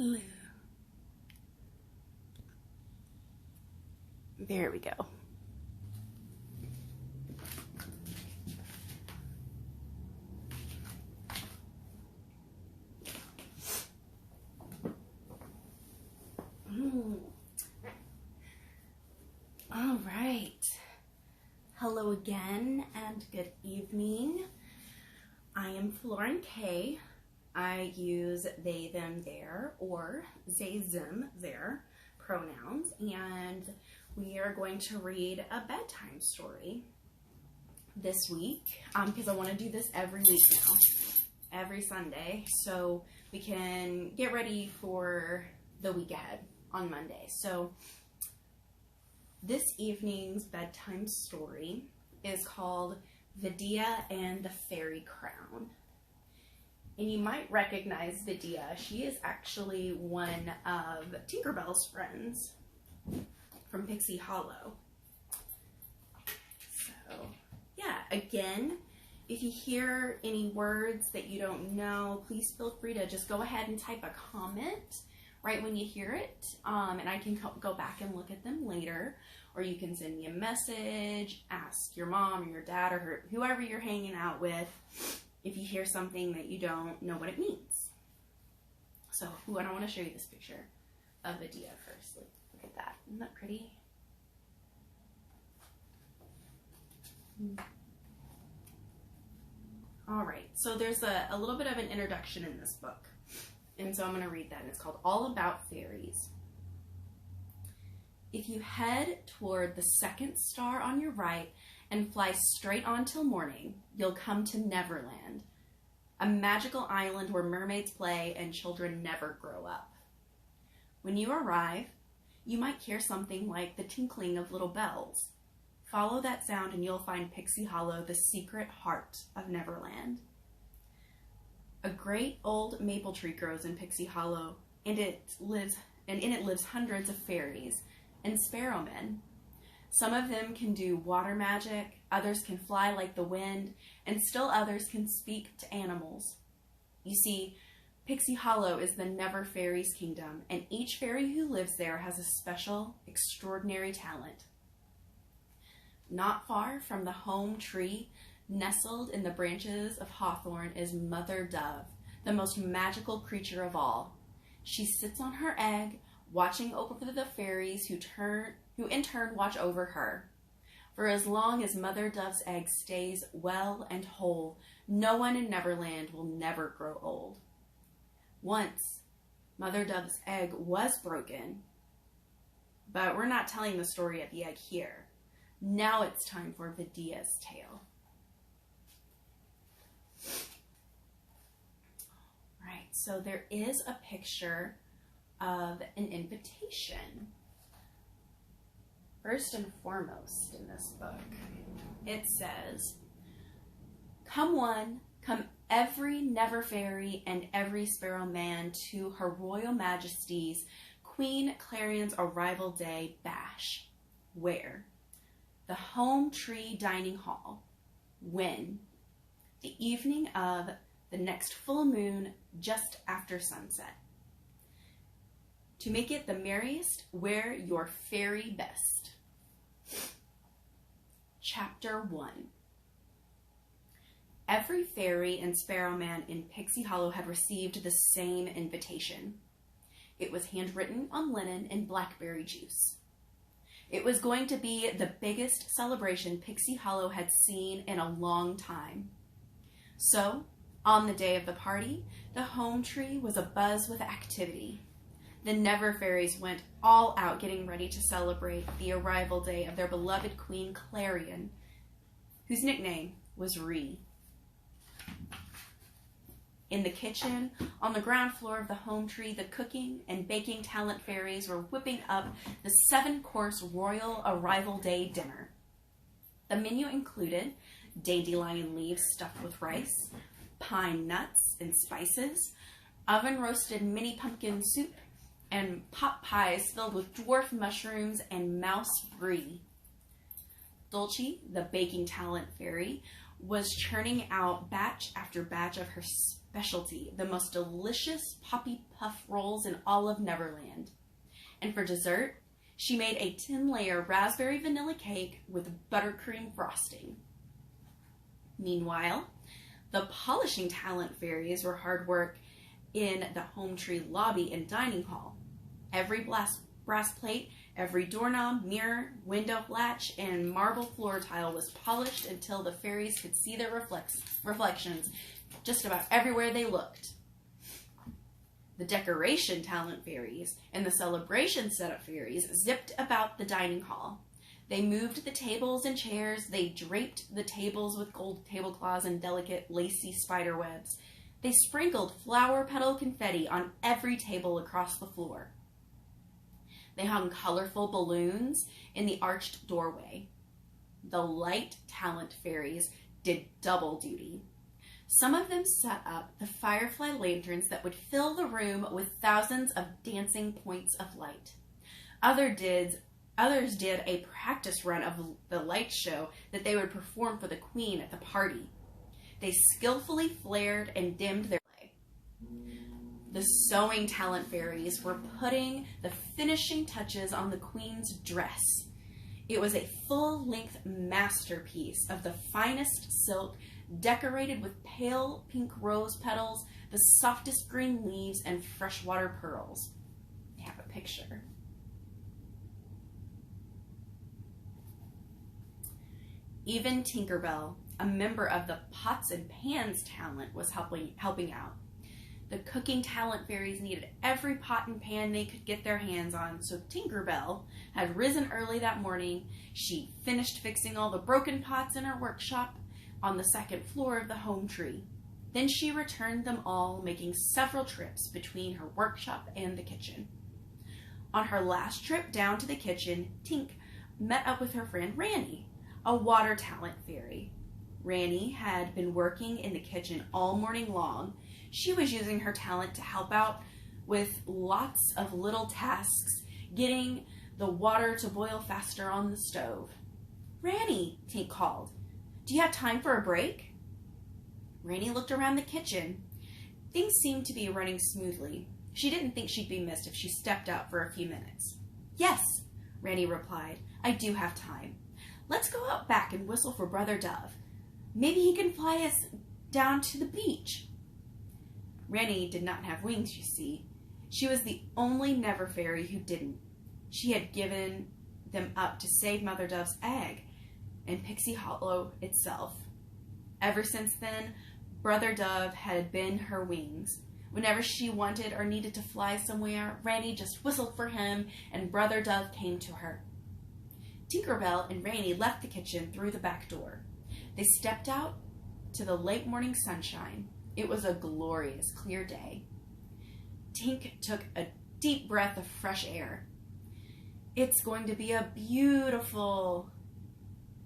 Hello. There we go. All right. Hello again and good evening. I am Fløren K. I use they, them, their, or they, them, their pronouns, and we are going to read a bedtime story this week because I want to do this every week now, every Sunday, so we can get ready for the week ahead on Monday. So this evening's bedtime story is called Vidia and the Fairy Crown. And you might recognize Vidia. She is actually one of Tinkerbell's friends from Pixie Hollow. So, yeah, again, if you hear any words that you don't know, please feel free to just go ahead and type a comment right when you hear it, and I can go back and look at them later. Or you can send me a message, ask your mom or your dad or whoever you're hanging out with if you hear something that you don't know what it means. So, I want to show you this picture of Vidia first. Look at that. Isn't that pretty? All right, so there's a little bit of an introduction in this book. And so I'm going to read that, and it's called All About Fairies. If you head toward the second star on your right and fly straight on till morning, you'll come to Neverland, a magical island where mermaids play and children never grow up. When you arrive, you might hear something like the tinkling of little bells. Follow that sound and you'll find Pixie Hollow, the secret heart of Neverland. A great old maple tree grows in Pixie Hollow, and in it lives hundreds of fairies and sparrowmen. Some of them can do water magic, others can fly like the wind, and still others can speak to animals. You see, Pixie Hollow is the Never Fairies kingdom, and each fairy who lives there has a special, extraordinary talent. Not far from the home tree, nestled in the branches of hawthorn, is Mother Dove, the most magical creature of all. She sits on her egg, watching over the fairies who in turn watch over her. For as long as Mother Dove's egg stays well and whole, no one in Neverland will never grow old. Once, Mother Dove's egg was broken, but we're not telling the story of the egg here. Now it's time for Vidia's tale. Right, so there is a picture of an invitation. First and foremost in this book, it says, "Come one, come every Never Fairy and every Sparrow Man to Her Royal Majesty's Queen Clarion's Arrival Day Bash. Where? The Home Tree Dining Hall. When? The evening of the next full moon just after sunset. To make it the merriest, wear your fairy best." Chapter 1. Every fairy and sparrowman in Pixie Hollow had received the same invitation. It was handwritten on linen in blackberry juice. It was going to be the biggest celebration Pixie Hollow had seen in a long time. So, on the day of the party, the home tree was abuzz with activity. The Never Fairies went all out getting ready to celebrate the arrival day of their beloved Queen Clarion, whose nickname was Ree. In the kitchen, on the ground floor of the home tree, the cooking and baking talent fairies were whipping up the 7-course royal arrival day dinner. The menu included dandelion leaves stuffed with rice, pine nuts and spices, oven-roasted mini pumpkin soup, and pot pies filled with dwarf mushrooms and mouse brie. Dulce, the baking talent fairy, was churning out batch after batch of her specialty, the most delicious poppy puff rolls in all of Neverland. And for dessert, she made a 10-layer raspberry vanilla cake with buttercream frosting. Meanwhile, the polishing talent fairies were hard work in the home tree lobby and dining hall. Every brass plate, every doorknob, mirror, window latch, and marble floor tile was polished until the fairies could see their reflections just about everywhere they looked. The decoration talent fairies and the celebration setup fairies zipped about the dining hall. They moved the tables and chairs. They draped the tables with gold tablecloths and delicate lacy spider webs. They sprinkled flower petal confetti on every table across the floor. They hung colorful balloons in the arched doorway. The light talent fairies did double duty. Some of them set up the firefly lanterns that would fill the room with thousands of dancing points of light. Others did a practice run of the light show that they would perform for the queen at the party. They skillfully flared and dimmed their light. The sewing talent fairies were putting the finishing touches on the queen's dress. It was a full-length masterpiece of the finest silk, decorated with pale pink rose petals, the softest green leaves, and freshwater pearls. I have a picture. Even Tinkerbell, a member of the Pots and Pans talent, was helping out. The cooking talent fairies needed every pot and pan they could get their hands on, so Tinkerbell had risen early that morning. She finished fixing all the broken pots in her workshop on the second floor of the home tree. Then she returned them all, making several trips between her workshop and the kitchen. On her last trip down to the kitchen, Tink met up with her friend Ranny, a water talent fairy. Ranny had been working in the kitchen all morning long. She was using her talent to help out with lots of little tasks, getting the water to boil faster on the stove. "Ranny," Tink called, "do you have time for a break?" Ranny looked around the kitchen. Things seemed to be running smoothly. She didn't think she'd be missed if she stepped out for a few minutes. "Yes," Ranny replied, "I do have time. Let's go out back and whistle for Brother Dove. Maybe he can fly us down to the beach." Ranny did not have wings, you see. She was the only Never Fairy who didn't. She had given them up to save Mother Dove's egg and Pixie Hollow itself. Ever since then, Brother Dove had been her wings. Whenever she wanted or needed to fly somewhere, Ranny just whistled for him and Brother Dove came to her. Tinkerbell and Ranny left the kitchen through the back door. They stepped out to the late morning sunshine. It was a glorious, clear day. Tink took a deep breath of fresh air. "It's going to be a beautiful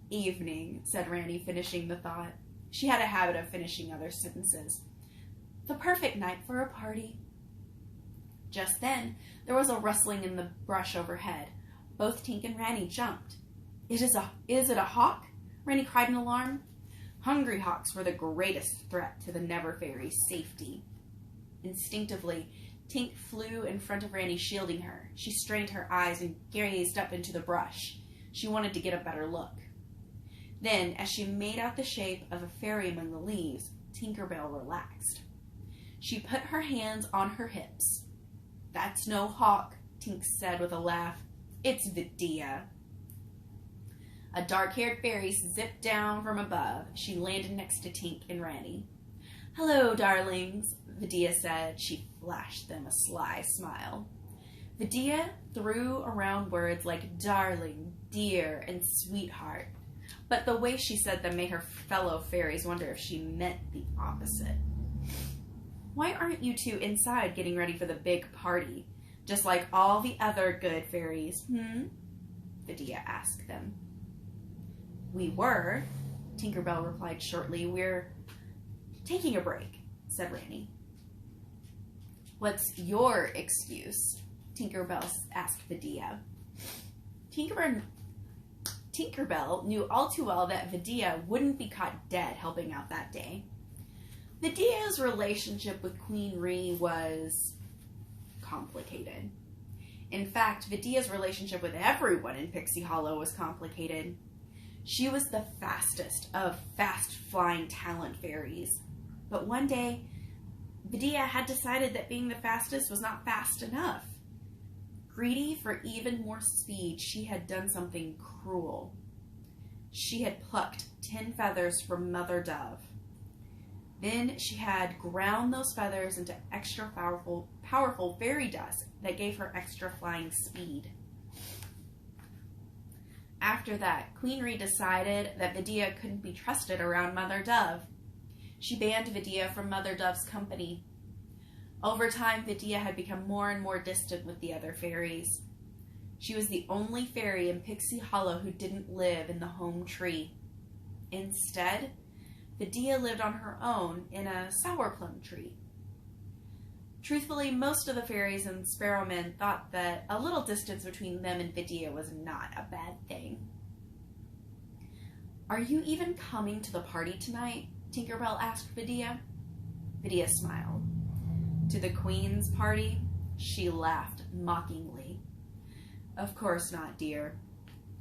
evening," said Ranny, finishing the thought. She had a habit of finishing other sentences. "The perfect night for a party." Just then, there was a rustling in the brush overhead. Both Tink and Ranny jumped. Is it a hawk?" Ranny cried in alarm. Hungry hawks were the greatest threat to the Never Fairy's safety. Instinctively, Tink flew in front of Ranny, shielding her. She strained her eyes and gazed up into the brush. She wanted to get a better look. Then, as she made out the shape of a fairy among the leaves, Tinkerbell relaxed. She put her hands on her hips. "That's no hawk," Tink said with a laugh. "It's Vidia." A dark-haired fairy zipped down from above. She landed next to Tink and Ranny. "Hello, darlings," Vidia said. She flashed them a sly smile. Vidia threw around words like darling, dear, and sweetheart, but the way she said them made her fellow fairies wonder if she meant the opposite. "Why aren't you two inside getting ready for the big party, just like all the other good fairies, Vidia asked them. "We were," Tinkerbell replied shortly. "We're taking a break," said Ranny. "What's your excuse?" Tinkerbell asked Vidia. Tinkerbell knew all too well that Vidia wouldn't be caught dead helping out that day. Vidia's relationship with Queen Ree was complicated. In fact, Vidia's relationship with everyone in Pixie Hollow was complicated. She was the fastest of fast-flying talent fairies. But one day, Vidia had decided that being the fastest was not fast enough. Greedy for even more speed, she had done something cruel. She had plucked 10 feathers from Mother Dove. Then she had ground those feathers into extra powerful fairy dust that gave her extra flying speed. After that, Queen Ree decided that Vidia couldn't be trusted around Mother Dove. She banned Vidia from Mother Dove's company. Over time, Vidia had become more and more distant with the other fairies. She was the only fairy in Pixie Hollow who didn't live in the home tree. Instead, Vidia lived on her own in a sour plum tree. Truthfully, most of the fairies and sparrowmen thought that a little distance between them and Vidia was not a bad thing. "Are you even coming to the party tonight?" Tinkerbell asked Vidia. Vidia smiled. To the Queen's party, she laughed mockingly. "Of course not, dear.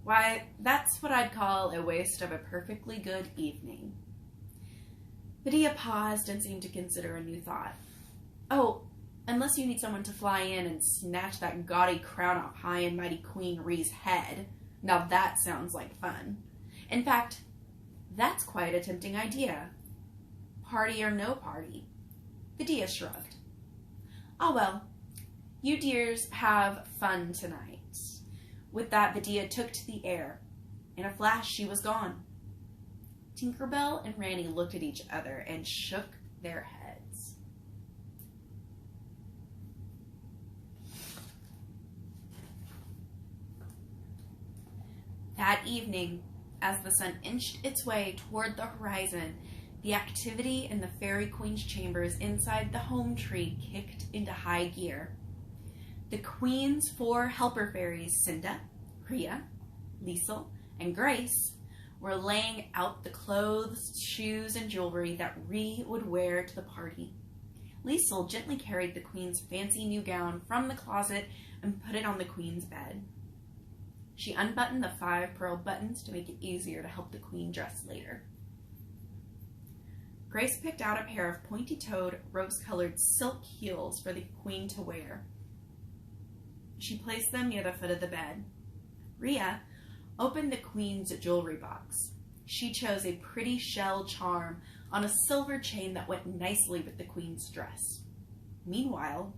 Why, that's what I'd call a waste of a perfectly good evening." Vidia paused and seemed to consider a new thought. "Oh, unless you need someone to fly in and snatch that gaudy crown off high and mighty Queen Ree's head. Now that sounds like fun. In fact, that's quite a tempting idea. Party or no party." Vidia shrugged. "Oh well, you dears have fun tonight." With that, Vidia took to the air. In a flash, she was gone. Tinkerbell and Ranny looked at each other and shook their heads. That evening, as the sun inched its way toward the horizon, the activity in the Fairy Queen's chambers inside the home tree kicked into high gear. The Queen's 4 helper fairies, Cinda, Rhea, Liesel, and Grace, were laying out the clothes, shoes, and jewelry that Rhea would wear to the party. Liesel gently carried the Queen's fancy new gown from the closet and put it on the Queen's bed. She unbuttoned the 5 pearl buttons to make it easier to help the Queen dress later. Grace picked out a pair of pointy-toed, rose-colored silk heels for the Queen to wear. She placed them near the foot of the bed. Rhea opened the Queen's jewelry box. She chose a pretty shell charm on a silver chain that went nicely with the Queen's dress. Meanwhile,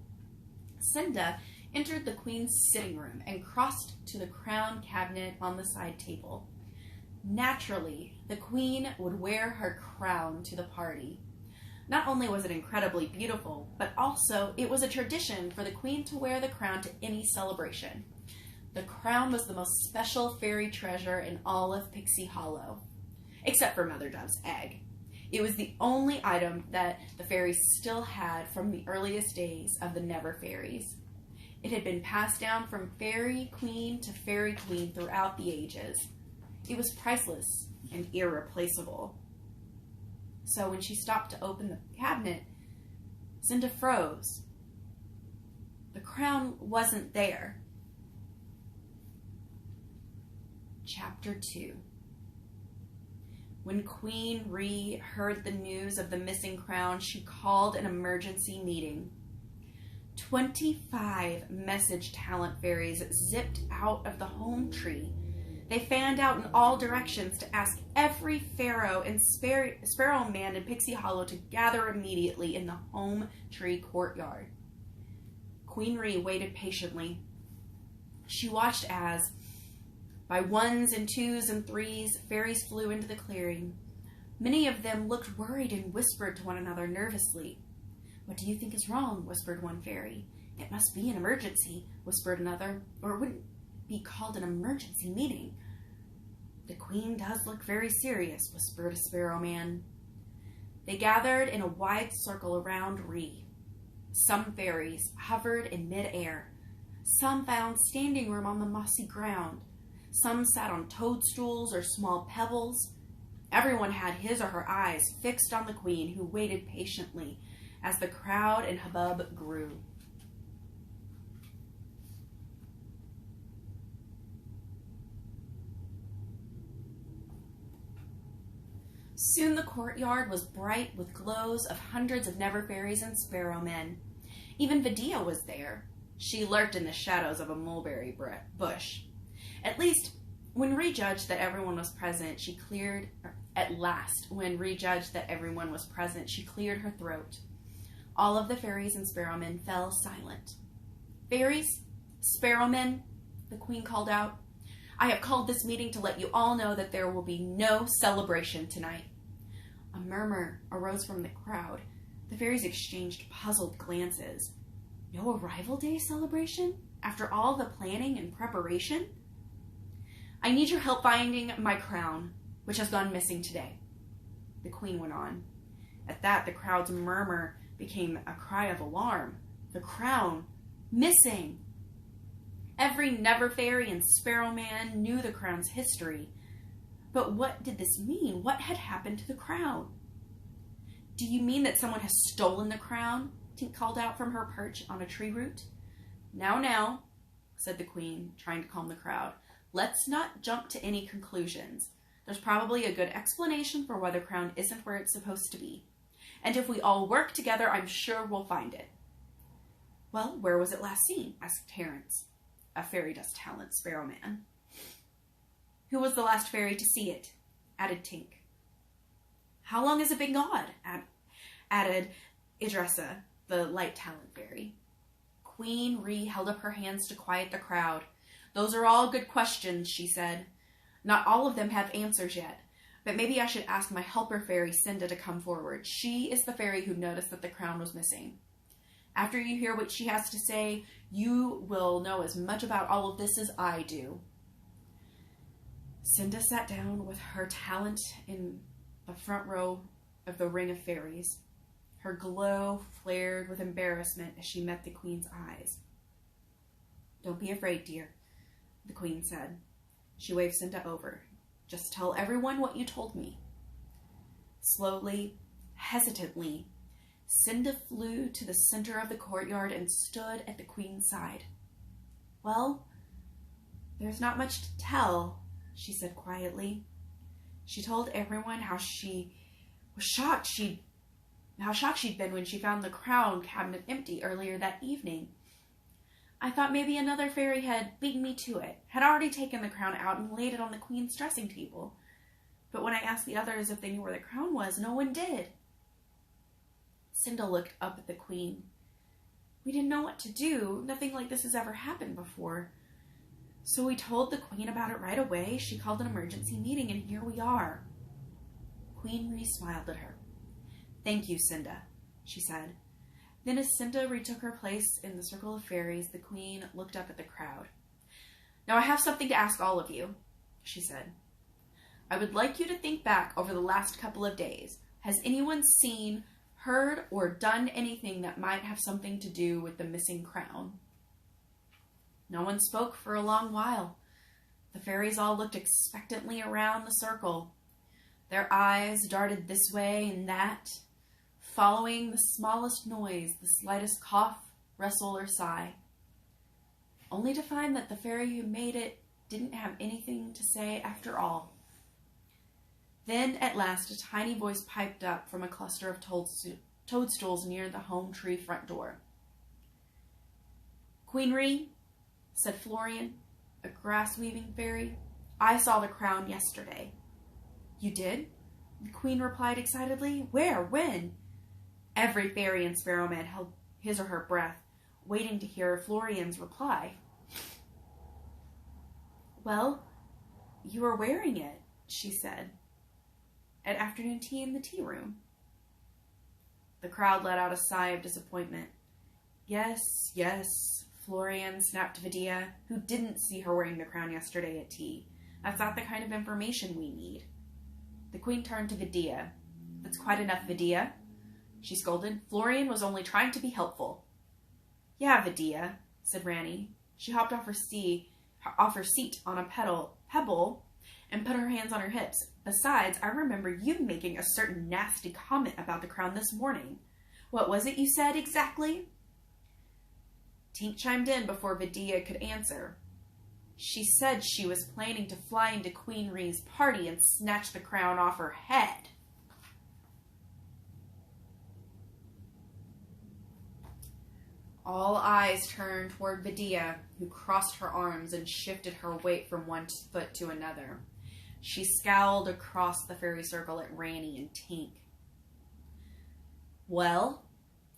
Cinda entered the Queen's sitting room and crossed to the crown cabinet on the side table. Naturally, the Queen would wear her crown to the party. Not only was it incredibly beautiful, but also it was a tradition for the Queen to wear the crown to any celebration. The crown was the most special fairy treasure in all of Pixie Hollow, except for Mother Dove's egg. It was the only item that the fairies still had from the earliest days of the Never Fairies. It had been passed down from fairy queen to fairy queen throughout the ages. It was priceless and irreplaceable. So when she stopped to open the cabinet, Cinda froze. The crown wasn't there. Chapter 2. When Queen Rhea heard the news of the missing crown, she called an emergency meeting. 25 message talent fairies zipped out of the home tree. They fanned out in all directions to ask every pharaoh and sparrow man in Pixie Hollow to gather immediately in the home tree courtyard. Queen Rhea waited patiently. She watched as, by 1s and 2s and 3s, fairies flew into the clearing. Many of them looked worried and whispered to one another nervously. "What do you think is wrong?" whispered one fairy. "It must be an emergency," whispered another, "or it wouldn't be called an emergency meeting." "The Queen does look very serious," whispered a sparrow man. They gathered in a wide circle around Rhea. Some fairies hovered in mid-air. Some found standing room on the mossy ground. Some sat on toadstools or small pebbles. Everyone had his or her eyes fixed on the queen, who waited patiently as the crowd and hubbub grew. Soon the courtyard was bright with glows of hundreds of never fairies and sparrow men. Even Vidia was there. She lurked in the shadows of a mulberry bush. At last, when re-judged that everyone was present, she cleared her throat. All of the fairies and sparrowmen fell silent. "Fairies, sparrowmen," the queen called out, "I have called this meeting to let you all know that there will be no celebration tonight." A murmur arose from the crowd. The fairies exchanged puzzled glances. No arrival day celebration? After all the planning and preparation? "I need your help finding my crown, which has gone missing today," the queen went on. At that, the crowd's murmur became a cry of alarm. The crown, missing! Every never fairy and sparrow man knew the crown's history. But what did this mean? What had happened to the crown? "Do you mean that someone has stolen the crown?" Tink called out from her perch on a tree root. Now, said the queen, trying to calm the crowd. "Let's not jump to any conclusions. There's probably a good explanation for why the crown isn't where it's supposed to be. And if we all work together, I'm sure we'll find it." "Well, where was it last seen?" asked Terence, a fairy dust talent sparrow man. "Who was the last fairy to see it?" added Tink. "How long has it been gone?" added Idrissa, the light talent fairy. Queen Ree held up her hands to quiet the crowd. "Those are all good questions," she said. "Not all of them have answers yet, but maybe I should ask my helper fairy, Cinda, to come forward. She is the fairy who noticed that the crown was missing. After you hear what she has to say, you will know as much about all of this as I do." Cinda sat down with her talent in the front row of the ring of fairies. Her glow flared with embarrassment as she met the queen's eyes. "Don't be afraid, dear," the queen said. She waved Cinda over. "Just tell everyone what you told me." Slowly, hesitantly, Cinda flew to the center of the courtyard and stood at the queen's side. "Well, there's not much to tell," she said quietly. She told everyone how she was shocked she'd been when she found the crown cabinet empty earlier that evening. "I thought maybe another fairy had beaten me to it, had already taken the crown out and laid it on the queen's dressing table. But when I asked the others if they knew where the crown was, no one did." Cinda looked up at the queen. "We didn't know what to do. Nothing like this has ever happened before. So we told the queen about it right away. She called an emergency meeting, and here we are." Queen Ree smiled at her. "Thank you, Cinda," she said. Then as Cinda retook her place in the circle of fairies, the queen looked up at the crowd. "Now I have something to ask all of you," she said. "I would like you to think back over the last couple of days. Has anyone seen, heard, or done anything that might have something to do with the missing crown?" No one spoke for a long while. The fairies all looked expectantly around the circle. Their eyes darted this way and that, following the smallest noise, the slightest cough, rustle, or sigh, only to find that the fairy who made it didn't have anything to say after all. Then, at last, a tiny voice piped up from a cluster of toadstools near the home tree front door. "Queen Ree," said Fløren, a grass-weaving fairy, "I saw the crown yesterday." "You did?" the queen replied excitedly. "Where? When?" Every fairy and sparrowman held his or her breath, waiting to hear Florian's reply. "Well, you were wearing it," she said, "at afternoon tea in the tea room." The crowd let out a sigh of disappointment. Yes, Florian snapped Vidia, who didn't see her wearing the crown yesterday at tea. "That's not the kind of information we need." The queen turned to Vidia. "That's quite enough, Vidia," she scolded. "Florian was only trying to be helpful." "Yeah, Vidia," said Ranny. She hopped off her seat on a pebble and put her hands on her hips. Besides, I remember you making a certain nasty comment about the crown this morning. What was it you said exactly? Tink chimed in before Vidia could answer. She said she was planning to fly into Queen Rhee's party and snatch the crown off her head. All eyes turned toward Vidia, who crossed her arms and shifted her weight from one foot to another. She scowled across the fairy circle at Ranny and Tink. Well,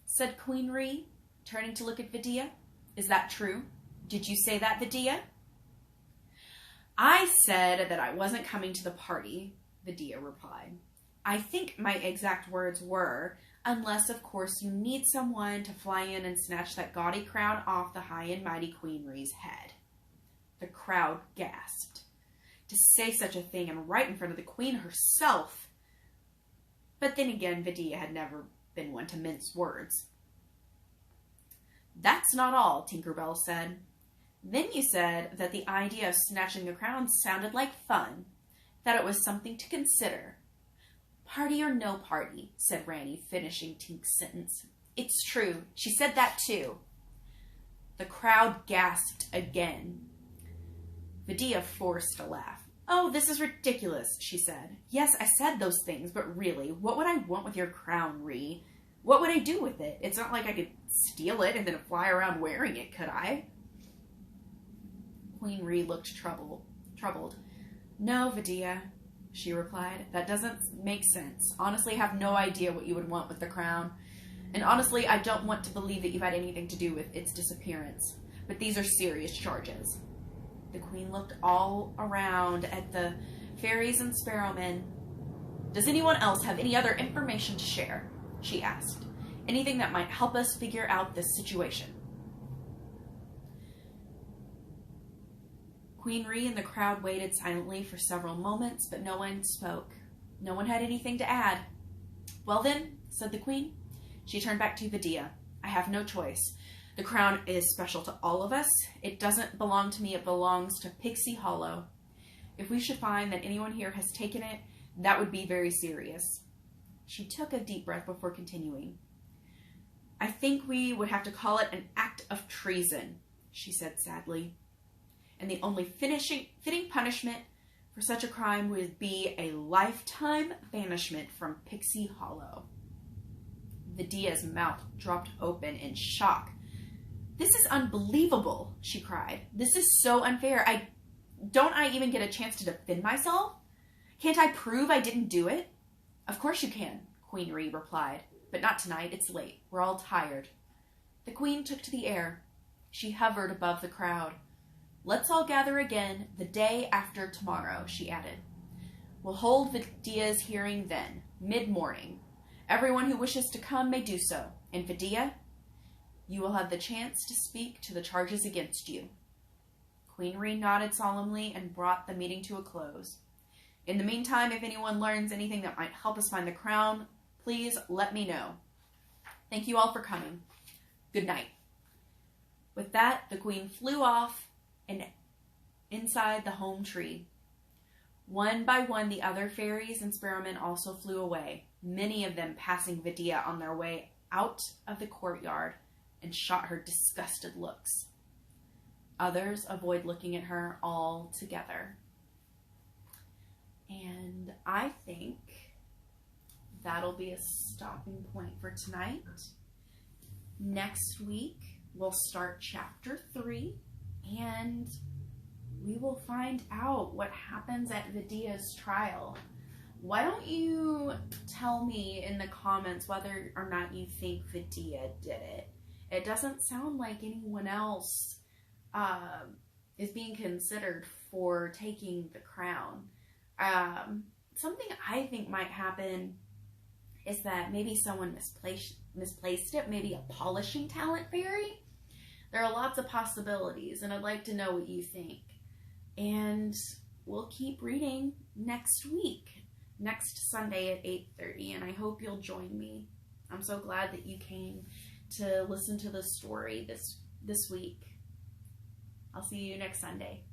said Queen Rhee, turning to look at Vidia. Is that true? Did you say that, Vidia? I said that I wasn't coming to the party, Vidia replied. I think my exact words were, unless, of course, you need someone to fly in and snatch that gaudy crown off the high and mighty Queen Rhee's head. The crowd gasped. To say such a thing and right in front of the Queen herself. But then again, Vidia had never been one to mince words. That's not all, Tinkerbell said. Then you said that the idea of snatching the crown sounded like fun, that it was something to consider. Party or no party, said Ranny, finishing Tink's sentence. It's true. She said that too. The crowd gasped again. Vidia forced a laugh. Oh, this is ridiculous, she said. Yes, I said those things, but really, what would I want with your crown, Rhee? What would I do with it? It's not like I could steal it and then fly around wearing it, could I? Queen Rhee looked troubled. No, Vidia, she replied. That doesn't make sense. Honestly, I have no idea what you would want with the crown. And honestly, I don't want to believe that you've had anything to do with its disappearance. But these are serious charges. The Queen looked all around at the fairies and sparrowmen. Does anyone else have any other information to share? She asked. Anything that might help us figure out this situation. Queen Rhee and the crowd waited silently for several moments, but no one spoke. No one had anything to add. Well then, said the Queen. She turned back to Vidia. I have no choice. The crown is special to all of us. It doesn't belong to me, it belongs to Pixie Hollow. If we should find that anyone here has taken it, that would be very serious. She took a deep breath before continuing. I think we would have to call it an act of treason, she said sadly. And the only fitting punishment for such a crime would be a lifetime banishment from Pixie Hollow. Vidia's mouth dropped open in shock. This is unbelievable, she cried. This is so unfair. Don't I even get a chance to defend myself? Can't I prove I didn't do it? Of course you can, Queen Rhee replied. But not tonight, it's late. We're all tired. The Queen took to the air. She hovered above the crowd. Let's all gather again the day after tomorrow, she added. We'll hold Vidia's hearing then, mid-morning. Everyone who wishes to come may do so. And Vidia, you will have the chance to speak to the charges against you. Queen Rhee nodded solemnly and brought the meeting to a close. In the meantime, if anyone learns anything that might help us find the crown, please let me know. Thank you all for coming. Good night. With that, the Queen flew off and inside the home tree. One by one, the other fairies and sparrowmen also flew away, many of them passing Vidia on their way out of the courtyard and shot her disgusted looks. Others avoid looking at her altogether. And I think that'll be a stopping point for tonight. Next week, we'll start chapter 3, and we will find out what happens at Vidia's trial. Why don't you tell me in the comments whether or not you think Vidia did it? It doesn't sound like anyone else is being considered for taking the crown. Something I think might happen is that maybe someone misplaced it, maybe a polishing talent fairy. There are lots of possibilities, and I'd like to know what you think. And we'll keep reading next week, next Sunday at 8:30, and I hope you'll join me. I'm so glad that you came to listen to the story this week. I'll see you next Sunday.